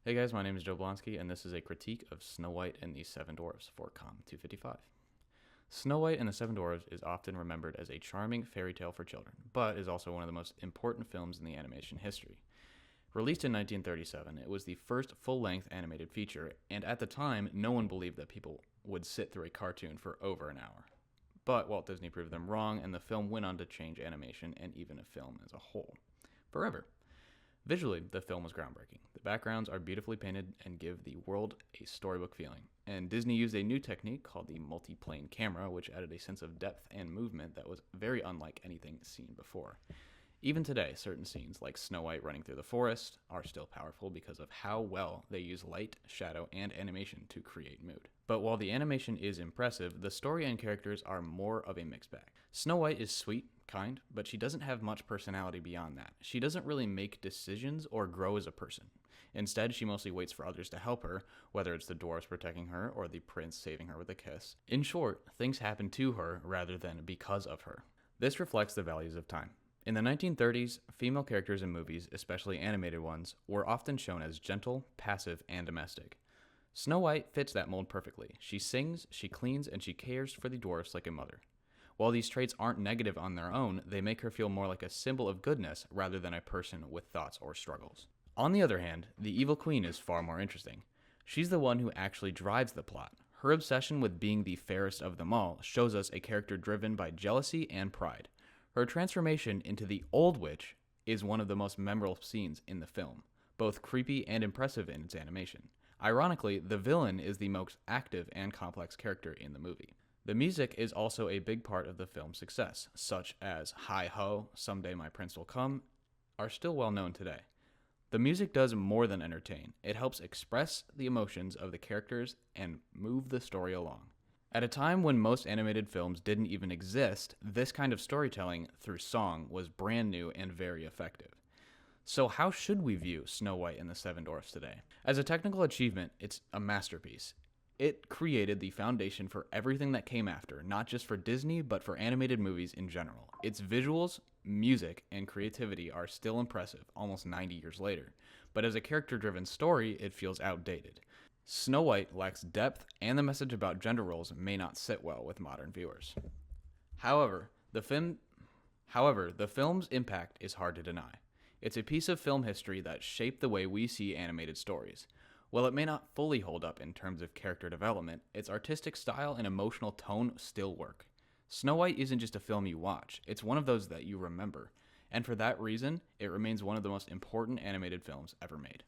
Hey guys, my name is Joe Blonsky, and this is a critique of Snow White and the Seven Dwarfs for Com 255. Snow White and the Seven Dwarfs is often remembered as a charming fairy tale for children, but is also one of the most important films in the animation history. Released in 1937, it was the first full length animated feature, and at the time, no one believed that people would sit through a cartoon for over an hour. But Walt Disney proved them wrong, and the film went on to change animation and even a film as a whole. Forever. Visually, the film was groundbreaking. The backgrounds are beautifully painted and give the world a storybook feeling. And Disney used a new technique called the multi-plane camera, which added a sense of depth and movement that was very unlike anything seen before. Even today, certain scenes, like Snow White running through the forest, are still powerful because of how well they use light, shadow, and animation to create mood. But while the animation is impressive, the story and characters are more of a mixed bag. Snow White is sweet, kind, but she doesn't have much personality beyond that. She doesn't really make decisions or grow as a person. Instead, she mostly waits for others to help her, whether it's the dwarves protecting her or the prince saving her with a kiss. In short, things happen to her rather than because of her. This reflects the values of time. In the 1930s, female characters in movies, especially animated ones, were often shown as gentle, passive, and domestic. Snow White fits that mold perfectly. She sings, she cleans, and she cares for the dwarfs like a mother. While these traits aren't negative on their own, they make her feel more like a symbol of goodness rather than a person with thoughts or struggles. On the other hand, the evil queen is far more interesting. She's the one who actually drives the plot. Her obsession with being the fairest of them all shows us a character driven by jealousy and pride. Her transformation into the Old Witch is one of the most memorable scenes in the film, both creepy and impressive in its animation. Ironically, the villain is the most active and complex character in the movie. The music is also a big part of the film's success, such as Hi Ho, Someday My Prince Will Come, are still well known today. The music does more than entertain. It helps express the emotions of the characters and move the story along. At a time when most animated films didn't even exist, this kind of storytelling through song was brand new and very effective. So how should we view Snow White and the Seven Dwarfs today? As a technical achievement, it's a masterpiece. It created the foundation for everything that came after, not just for Disney, but for animated movies in general. Its visuals, music, and creativity are still impressive, almost 90 years later. But as a character-driven story, it feels outdated. Snow White lacks depth, and the message about gender roles may not sit well with modern viewers. However, the film's impact is hard to deny. It's a piece of film history that shaped the way we see animated stories. While it may not fully hold up in terms of character development, its artistic style and emotional tone still work. Snow White isn't just a film you watch, it's one of those that you remember. And for that reason, it remains one of the most important animated films ever made.